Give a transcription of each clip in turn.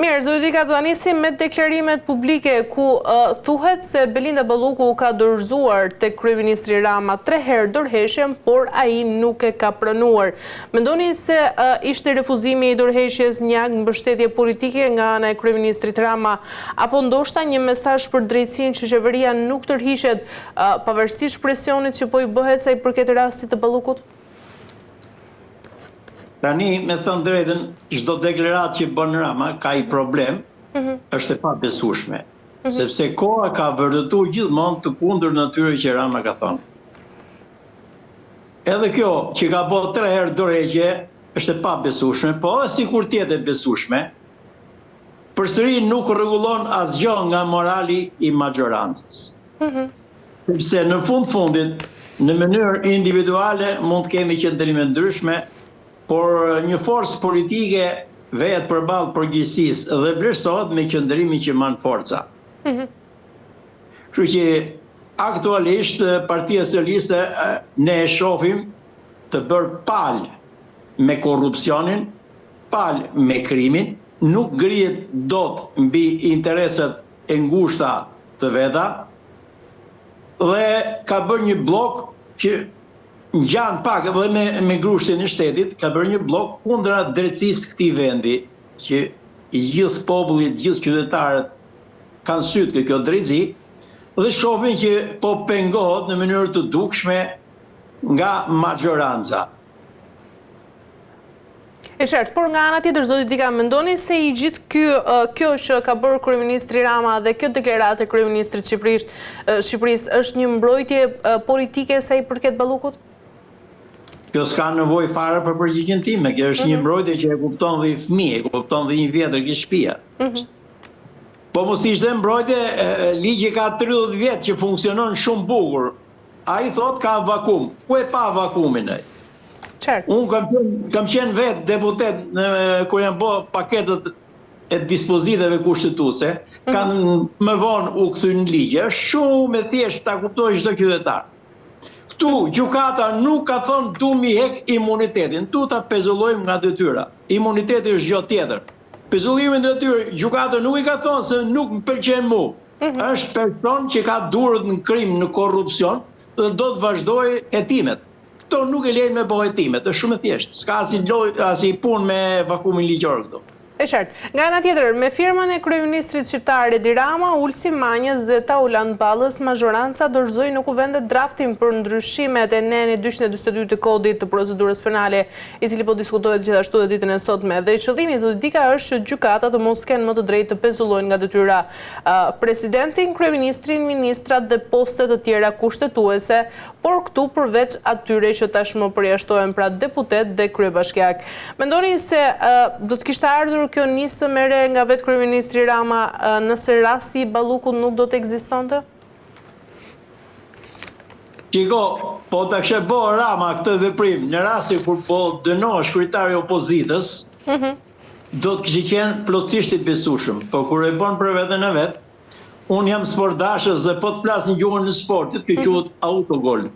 Mirë, Zodika, do nisim me deklarimet publike ku thuhet se Belinda Balluku ka dorëzuar tek kryeministri Rama 3 herë dorëheqjen, por ai nuk e ka pranuar. Mendoni se ishte refuzimi i dorëheqjes një akt mbështetje politike nga ana e kryeministrit Rama, apo ndoshta një mesazh për drejtësinë që qeveria nuk tërhiqet pavarësisht presionit që po i bëhet sa i përket rastit të Ballukut? Tani, me thënë drejtën, çdo deklaratë që bën Rama ka i problem, është e pabesueshme. Sepse koha ka vërtetuar gjithmonë të kundër natyrës që Rama ka thënë. Edhe kjo që ka bërë 3 herë dorëheqje është e pabesueshme, po sikur tjetë e besueshme, përsëri nuk rregullon asgjë nga morali i majorancës. Sepse në fundit, në mënyrë individuale mund të kemi qëndrime ndryshme, por një forcë politike vehet përballë përgjegjësisë dhe vlerësohet me qëndrimin që man forca. Kështu që aktualisht Partia Socialiste ne e shohim të bërë palë me korrupsionin, palë me krimin, nuk ngrihet dot mbi interesat e ngushta të veta dhe ka bërë një blok që ngjan pak edhe me grushtin e shtetit, ka bërë një blok kundra drejtësisë këtij vendi, që i gjithë populli, i gjithë qytetarët kanë sytë ke kjo drejtësi, dhe shohin që po pengohet në mënyrë të dukshme nga majoranca. E qartë, por nga ana tjetër, zoti Dika, mendoni se i gjithë kjo që ka bërë kryeministri Rama dhe kjo deklaratë e kryeministrit Shqipërisë është një mbrojtje politike sa i përket Ballukut? Kjo s'ka nevojë fare për përgjigjen time, kjo është një mbrojtje që e kupton dhe i fëmijë, e kupton dhe 1 vjetër që shtëpia. Po mos ishte mbrojtje, ligji ka 30 vjet që funksionon shumë bukur. Ai thot ka vakum. Ku e pa vakumin ai? Unë kam qenë vetë deputet kur janë bërë paketet e dispozitave kushtetuese, kanë më vonë u kthy në ligje, shumë e thjeshtë ta kuptojë çdo qytetar. Këtu gjykata nuk ka thënë du mi hek imunitetin, tu ta pezullojmë nga detyra. Imuniteti është gjë tjetër. Pezullimin e detyrë gjykata nuk i ka thënë se nuk më pëlqen mua. Është person që ka durët në krim, në korrupsion dhe do të vazhdojë hetimet. Këto nuk e lejnë me bëjë hetimet, është shumë e thjeshtë. S'ka as i punë me vakumin ligjor këtu. E qartë. Nga ana tjetër, me firmën e kryeministrit shqiptar Edi Rama, Ulsi Manjës dhe Tauland Ballës, majoranca dorëzoi në kuvendet draftin për ndryshimet e neni 242 të kodit të procedurës penale, i cili po diskutohet gjithashtu edhe ditën e sotme. Dhe qëllimi zoti Dika është që gjykata të mos kenë më të drejtë të pezullojnë nga detyra presidentin, kryeministrin, ministrat dhe postet të tjera kushtetuese, por këtu përveç atyre që tashmë përjashtohen pra deputet dhe kryebashkiak. Mendoni se do të kishte ardhur kjo nisëm e re nga vetë kryeministri Rama nëse rasti i Ballukut nuk do të ekzistonte? Shiko, po ta kishte bërë Rama këtë veprim në rastin kur po dënohesh kryetari i opozitës, do të kishte qenë plotësisht i besueshëm. Po kur e bën për veten e vet, unë jam sportdashës dhe po të flas në gjuhën e sportit, kjo quhet autogol.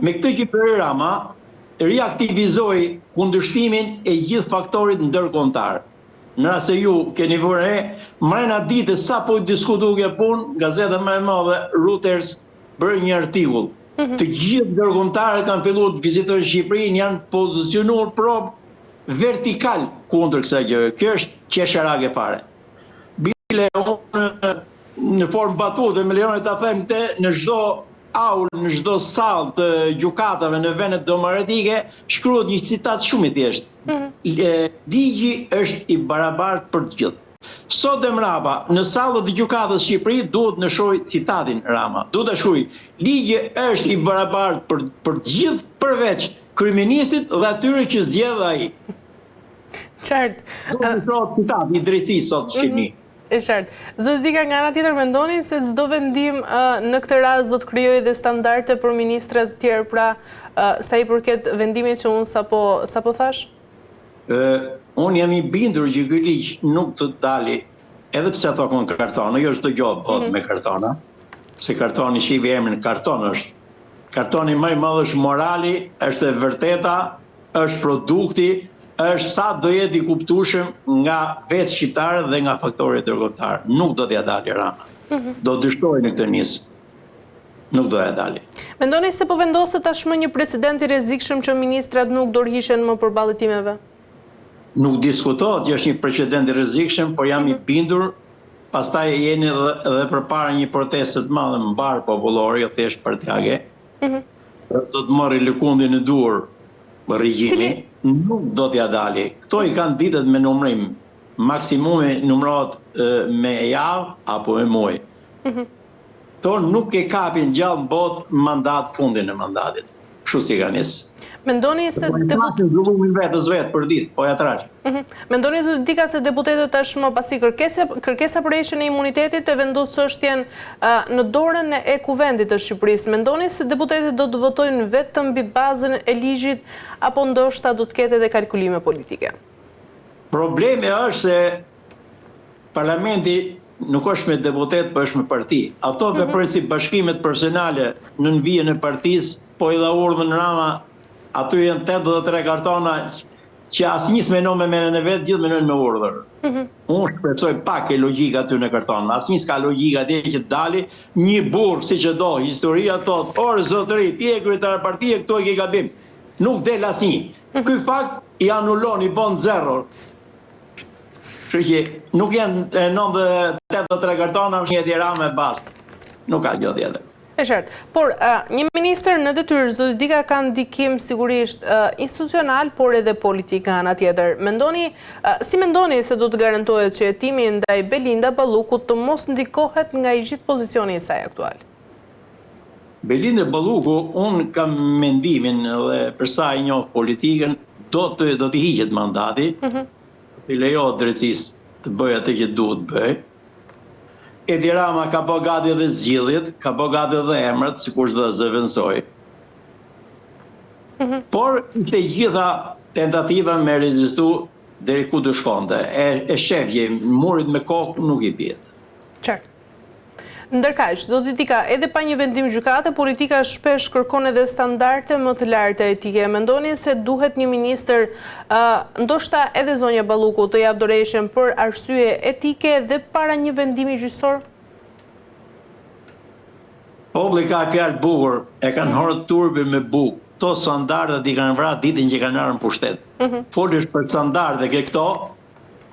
Me këtë që bëri Rama, riaktivizoi kundërshtimin e gjithë faktorit ndërkombëtar. Nëse ju keni vënë mrena ditës sa po diskutu kjo punë, gazeta më e madhe Reuters bëri një artikull. Të gjithë ndërkombëtarët kanë filluar të vizitojnë Shqipërinë, janë pozicionuar vertikal kundër kësaj gjëje. Kjo është qesharake fare. Bile në formë batute me lejonet ta them në çdo aul, në çdo sallë të gjykatave në vendet domëretike shkruhet një citat shumë i thjeshtë. Ligji është i barabartë për të gjithë. Sot Rama në sallët e gjykatës Shqipëri duhet në shoj citatin Rama. Duhet të shkruaj ligji është i barabartë për të gjithë përveç kryeministit dhe atyre që zgjedh ai. Qartë. Duhet të shoh citat i drejtësisë sot në Shqipëri. E qartë. Zoti Dika, nga ana tjetër mendoni se çdo vendim në këtë rast do të krijojë dhe standarde për ministrat të tjerë, pra sa i përket vendimit që unë sapo thash? Unë jam i bindur që ky ligj nuk të dali, edhe pse ato kanë kartonë, jo çdo gjë bëhet me kartona, se kartoni shivi emrin karton është. Kartoni më i madh është morali, është e vërteta, është produkti, është sa do jetë i kuptueshëm nga vetë shqiptarët dhe nga faktorët ndërkombëtar. Nuk do t'ja dalë Rama. Do dështojë në këtë nismë. Nuk do t'ja dalë. Mendoni se po vendoset tashmë një precedent i rrezikshëm që ministrat nuk dorëhiqen më përballë timeve? Nuk diskutohet, është një precedent i rrezikshëm, por jam i bindur, pastaj jeni edhe përpara një proteste të madhe mbar popullore, jo thjesht partijake. Do të marrë lëkundin e duhur regjimi, nuk do t'ja dali. Këto i kanë ditët me numrim. Maksimumi numrohet me javë apo me muaj. Këto nuk e kapin gjallë në botë mandat, fundin e mandatit. Kështu si ka nis. Mendoni se zhullumin vetës vetë për ditë, po ja traqë. Mendoni se dika se deputetët tashmë pasi kërkesa për heqjen e imunitetit e vendos çështjen në dorën e kuvendit të Shqipërisë. Mendoni se deputetët do të votojnë vetëm mbi bazën e ligjit apo ndoshta do të ketë edhe kalkulime politike? Problemi është se parlamenti nuk është me deputet, po është me parti. Ato veprojnë si bashkimet personale në nënvijen e partisë, po i dha urdhën Rama. Aty janë 83 kartona që asnjë s'menon me menën e vet, gjithë menojnë me urdhër. Unë shpresoj pak e logjika aty në karton. Asnjë s'ka logjika atje që dali një burr siç e do, historia thot, "Orë zotëri, ti je kryetar partie, këtu e ke gabim." Nuk del asnjë. Ky fakt i anullon, i bën zero. Kështu që nuk janë 83 kartona, është një dirham e basta. Nuk ka gjë tjetër. E qartë, por një ministër në detyrë çdo dika ka ndikim sigurisht institucional, por edhe politik nga ana tjetër. Si mendoni se do të garantohet që hetimi ndaj Belinda Ballukut të mos ndikohet nga i gjithë pozicioni i saj aktual? Belinda Balluku, unë kam mendimin dhe përsa i njoh politikën, do t'i hiqet mandati, i lejohet drejtësisë të bëjë atë që duhet bëjë. Edi Rama ka po gati edhe zgjidhjet, ka po gati edhe emrat, sikur do të zëvendësoj. Por të gjitha tentativa me rezistu deri ku të shkonte. E shefje, murit me kokë nuk i bjet. Qartë. Ndërkaq, zoti Tika, edhe pa një vendim gjykate, politika shpesh kërkon edhe standarde më të larta etike. Mendoni se duhet një ministër, ndoshta edhe zonja Balluku, të jap dorëshem për arsye etike dhe para një vendimi gjyqësor? Populli ka fjalë bukur, e kanë horë turbi me bukë. Këto standardet i kanë vrarë ditën që kanë ardhur në pushtet. Folish për standarde ke këto,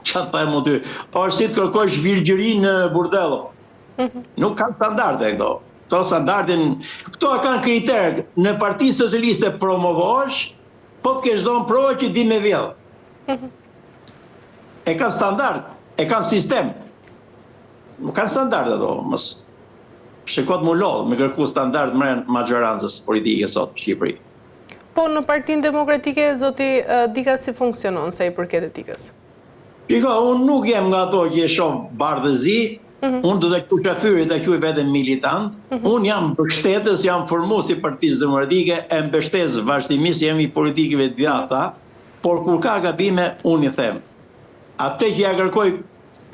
çfarë them ty? Por si të kërkosh virgjëri në burdello. Nuk kanë standarde këto. Këto standardin, këto kanë kriterë. Në Parti Socialiste promovohesh, po të kesh dhënë provë që di me vjedh. E kanë standard, e kanë sistem. Nuk kanë standard ato, mos. Shikot mu lodhë me kërku standard mërën majorancës politike sot në Shqipëri. Po në Partinë Demokratike, zoti Dika, si funksionon sa i përket etikës? Unë nuk jem nga ato që e shoh bardhëzi. Unë do të kushafyrit të quaj veten militant. Unë jam mbështetës, jam formues i Partisë Demokratike, e mbështes vazhdimisht, jemi politikëve të djata, por kur ka gabime, unë i them. Atë që ja kërkoj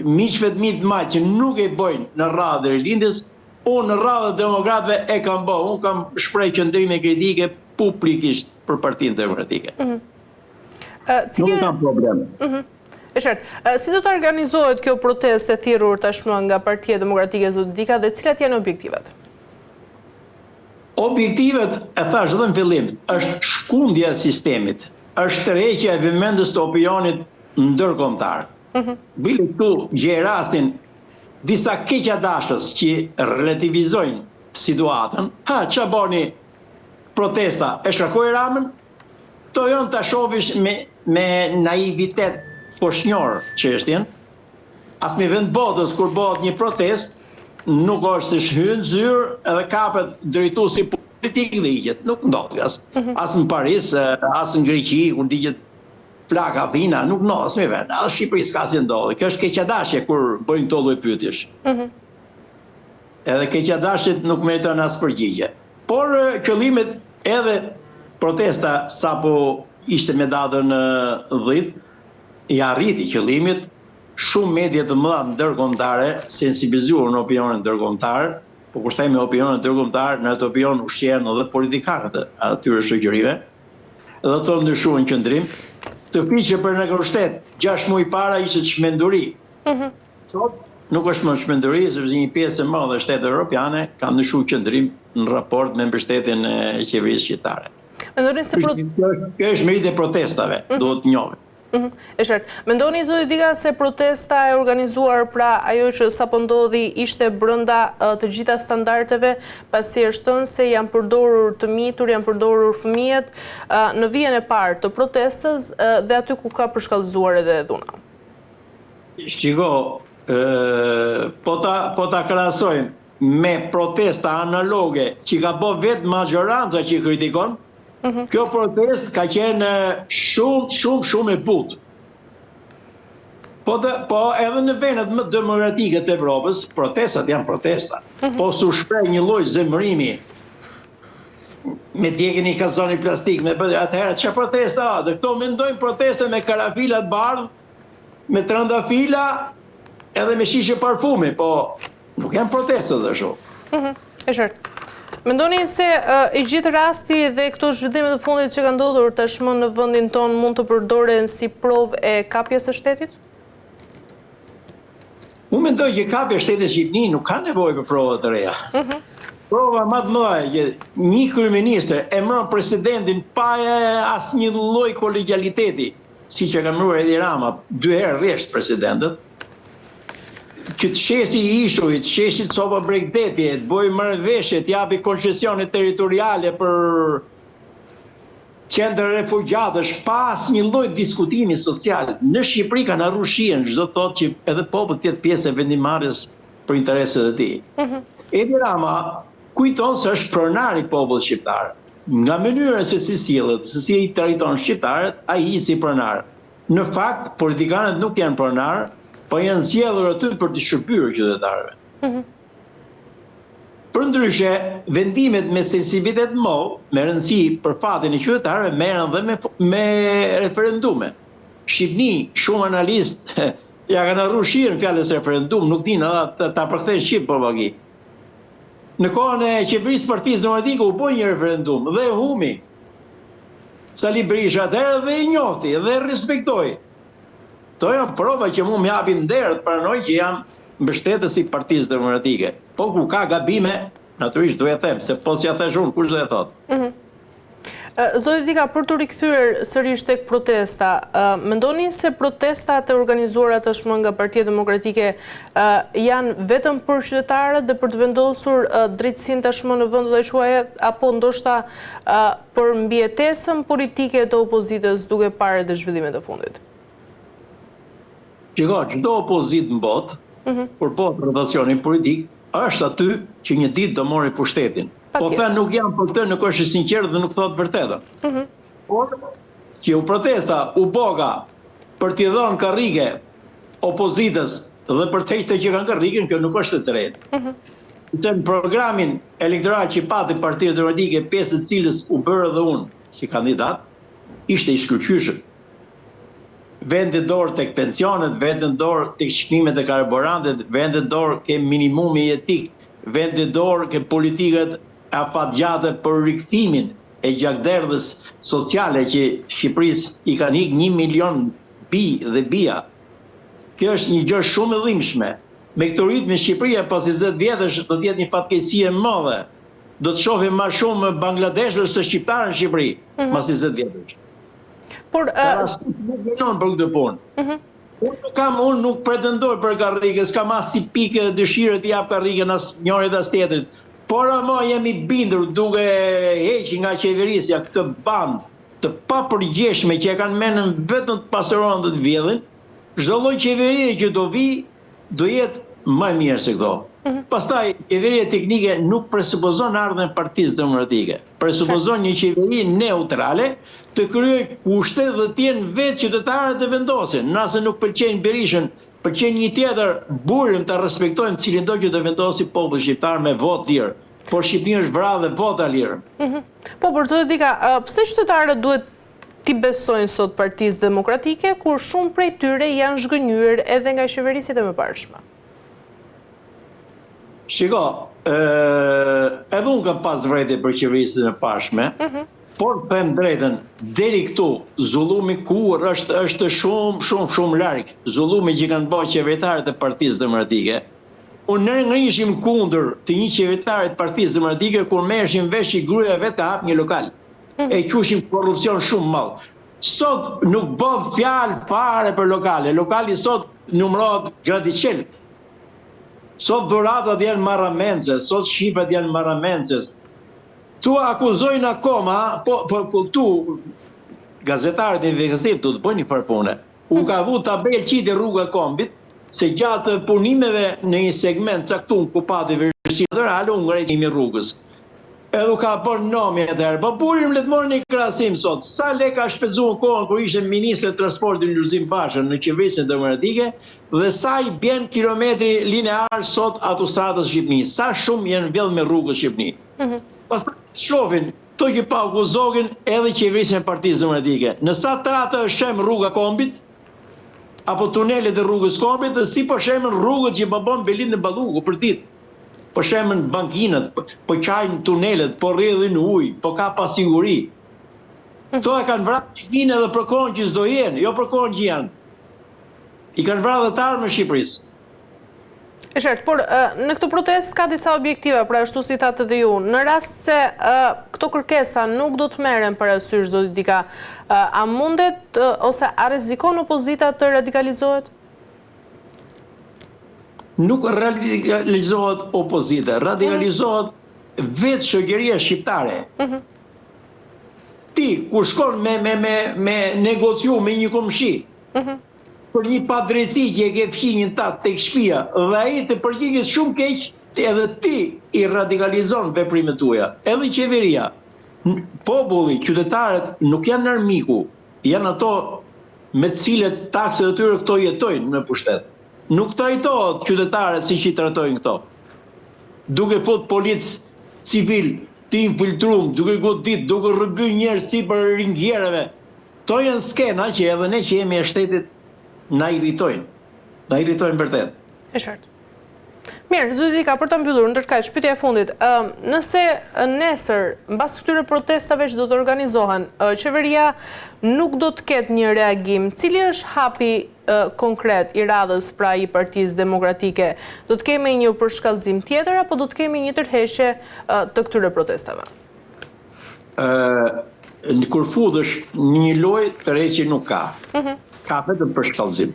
miqve të mi të madh që nuk e bojnë në radhë e lindjes, unë në radhë demokratëve e kam bë. Unë kam shpreh qëndrime kritike publikisht për Partinë Demokratike. Nuk kam probleme. E qartë, si do të organizohet kjo protestë e thirrur tashmë nga Partia Demokratike zoti Dika dhe cilat janë objektivat? Objektivet, e thash edhe në fillim, është shkundja e sistemit, është tërheqja e vëmendjes të opinionit ndërkombëtar. Bile këtu gjej rastin disa keqadashës që relativizojnë situatën. Ç'a bani protesta, e shkarkoi Ramën? Këto janë ta shohësh me naivitet poshnjor çështjen. As me vend botës kur bëhet një protest, nuk është se shhyn zyrë edhe kapet drejtuesi politik dhe hiqet. Nuk ndodh as në Paris, as në Greqi, kur digjet plaka Athina, nuk ndodh as me vend. As në Shqipëri s'ka si ndodh. Kjo është keqadashje kur bëjnë këto lloj pyetjesh. Edhe keqadashjet nuk meriton as përgjigje. Por qëllimet edhe protesta sapo ishte me datën 10, i arriti qëllimit. Shumë media të mëdha ndërkombëtare sensibilizuar në opinionin ndërkombëtar, po kur themi opinionin ndërkombëtar, në atë opinion ushqen edhe politikanët e atyre shoqërive, dhe to ndryshuan qëndrim. të fiqe për në kërshtet 6 muaj para ishte çmenduri. Sot nuk është më çmenduri, sepse një pjesë e madhe e shtetet europiane kanë ndryshuar qëndrim në raport me mbështetjen e qeverisë shqiptare. Mendoni se Kjo është meritë e protestave, duhet njohur. E qartë. Mendoni zoti Dika se protesta e organizuar, pra ajo që sapo ndodhi, ishte brenda të gjitha standardeve, pasi është thënë se janë përdorur të mitur, janë përdorur fëmijët në vijën e parë të protestës dhe aty ku ka përshkallëzuar edhe dhuna? Shiko, po ta krahasojmë me protesta analoge që ka bo vetë majoranca që i kritikon, kjo protest ka qenë shumë e butë. Po edhe në vendet më demokratike të Evropës, protestat janë protesta. Po su shpreh një lloj zemërimi me djegën i kazoni plastik, me atëherë çfarë protesta? Dhe këto mendojnë proteste me karafilat bardh, me trëndafila, edhe me shishe parfumi, po nuk janë proteste dhe shumë. E qartë. Mendoni se i gjithë rasti dhe këto zhvillime të fundit që kanë ndodhur tashmë në vendin tonë mund të përdoren si provë e kapjes së shtetit? Unë mendoj që kapja e shtetit Shqipni nuk ka nevojë për prova të reja. Prova më të mëdha që një kryeministër e mron presidentin pa asnjë lloj kolegjialiteti, siç e ka mëruar Edi Rama 2 herë rresht presidentët, që të shesi ishuj, të shesi të sopa bregdetje, të bojë marrëveshje, të japi koncesione territoriale për qendër refugjatësh, pas një lloj diskutimi social. Në Shqipëri kanë arru shihen, çdo thotë që edhe populli të jetë pjesë e vendimarrjes për intereset e tij. Edi Rama kujton se është pronar i popullit shqiptar. Nga mënyra se si sillet, se si i trajton shqiptarët, ai si pronar. Në fakt, politikanët nuk janë pronar, po janë zgjedhur aty për të shërbyer qytetarëve. Përndryshe, vendimet me sensibilitet me rëndësi për fatin e qytetarëve merren dhe me referendume. Shqipni, shumë analist ja kanë arru shihen fjalës referendum, nuk dinë ta përkthejnë shqip për vagi. Në kohën e qeverisë Partisë Demokratike u bë një referendum dhe humi. Sali Berisha atëherë dhe i njofti dhe respektoi. To janë prova që mu më japin nder të pranoj që jam mbështetës i Partisë Demokratike. Po ku ka gabime, natyrisht duhet them, se po si ja thesh unë, kush do e thotë. Zoti Dika, për të rikthyer sërish tek protesta, mendoni se protestat e organizuara tashmë nga Partia Demokratike janë vetëm për qytetarët dhe për të vendosur drejtësinë tashmë në vendet e quajet, apo ndoshta për mbijetesën politike të opozitës duke parë edhe zhvillimet e fundit? Shiko, çdo opozitë në botë, kur bëhet rotacioni politik, është aty që një ditë do mori pushtetin. Po thënë nuk jam për këtë, nuk është i sinqert dhe nuk thotë vërtetën. Por që u protesta, u boga për t'i dhënë karrige opozitës dhe për të heqë që kanë karrigen, kjo nuk është e drejtë. Në programin elektoral që pati Partia Demokratike, pjesë e cilës u bërë edhe unë si kandidat, ishte i shkëlqyeshëm. Vendet dorë tek pensionet, vendet dorë tek çmimet e karburantit, vendet dorë ke minimumi jetik, vendet dorë ke politikat afatgjate për rikthimin e gjakderdhës sociale që Shqipërisë i kanë ikë 1 milion bi dhe bia. Kjo është një gjë shumë e dhimbshme. Me këtë ritëm Shqipëria pas 20 vjetësh do të jetë një fatkeqësi e madhe. Do të shohim më shumë bangladeshës se shqiptarë në Shqipëri pas 20 vjetësh. Por nuk gënon për këtë punë. Unë nuk pretendoj për karrige, s'kam as si pikë dëshirë të jap karrigën as njërit as tjetrit. Por ama jemi bindur duke heqë nga qeverisja këtë bandë të papërgjeshme që e kanë menën vetëm të pasuron dhe të vjedhin, çdo lloj qeverie që do vi, do jetë më mirë se këto. Pastaj, qeveria teknike nuk presupozon ardhmën e Partisë Demokratike. Presupozon një qeveri neutrale të kryej kushte dhe të jenë vetë qytetarët të vendosin. Nëse nuk pëlqejnë Berishën, pëlqen një tjetër, burim të respektojmë cilin do që të vendosi populli shqiptar me votë lirë. Por Shqipëria është vrarë dhe vota lirë. Po, por zoti Dika, pse qytetarët duhet t'i besojnë sot Partisë Demokratike, kur shumë prej tyre janë zhgënjur edhe nga qeverisit e mëparshme? Shiko, edhe unë kam pas vrejtje për qeverisit e mëparshme, Por them drejtën, deri këtu zullumi kur është shumë larg. Zullumi që kanë bërë qeveritarët e Partisë Demokratike. Unë ishim kundër të një qeveritari të Partisë Demokratike kur merreshin vesh i gruaja vet ka hap një lokal. E qushim korrupsion shumë madh. Sot nuk bëhet fjalë fare për lokale. Lokali sot numërohet graticel. Sot dhuratat janë marramendse, sot shifrat janë marramendse. Tu akuzojnë akoma, po tu gazetarët e investimit do të bëjnë një farë pune. U ka vu tabel qiti rruga Kombit, se gjatë punimeve në një segment caktuar ku pati vërtetë reale u ngreqimi rrugës. Edhe u ka bërë nomi atëherë. Po burim le të morë një krahasim sot. Sa lek ka shpenzuar kohën kur ishte ministri i transportit Lulzim Basha në qeverinë demokratike dhe sa i bën kilometri linear sot autostradës Shqipëni. Sa shumë janë vjedhur me rrugës Shqipëni. Pastaj shohin to që pa akuzohen edhe qeverinë e Partisë Demokratike. Në sa tratë është shem rruga Kombit apo tunelet e rrugës Kombit dhe si po shemën rrugët që po bën Belin në Balluku për ditë. Po shemën bankinat, po qajnë tunelet, po rrjedhin ujë, po ka pasiguri. To e kanë vrarë Shqipërinë edhe për kohën që s'do jenë, jo për kohën që janë. I kanë vrarë dhe të armën Shqipërisë. E qartë, por në këtë protestë ka disa objektiva, pra ashtu si thatë edhe ju. Në rast se këto kërkesa nuk do të merren parasysh, zoti Dika, a mundet ose a rrezikon opozita të radikalizohet? Nuk radikalizohet opozita, radikalizohet vetë shoqëria shqiptare. Ti, kur shkon me negociu me një komshi, për një padrejtësi që e ke fqinjën ta tek shtëpia, dhe ai të përgjigjet shumë keq, edhe ti i radikalizon veprimet tuaja, edhe qeveria. Populli, qytetarët nuk janë armiku, janë ato me të cilët takset e tyre këto jetojnë në pushtet. Nuk trajtohet qytetarët si që trajtojnë këto. Duke fut policë civil, të infiltrum, duke godit, duke rrëby njerëz si për ringjiereve. To janë skena që edhe ne që jemi e shtetit na irritojnë. Na irritojnë vërtet. E qartë. Mirë, zoti Dika, për të mbyllur, ndërkaq, pyetja e fundit. Nëse nesër, mbas këtyre protestave që do të organizohen, qeveria nuk do të ketë një reagim, cili është hapi konkret i radhës pra i Partisë Demokratike? Do të kemi një përshkallëzim tjetër apo do të kemi një tërheqje të këtyre protestave? Kur fudhësh një lojë, tërheqje nuk ka. Ka vetëm përshkallëzim.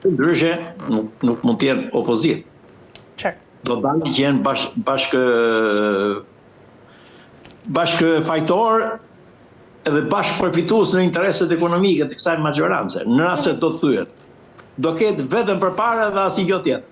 Ndryshe nuk mund të jenë opozitë. Do dalë që jenë bashkë fajtor edhe bashkë përfitues në intereset ekonomike të kësaj magjorance. Në rast se do të thyet, do ketë vetëm përpara dhe asnjë gjë tjetër.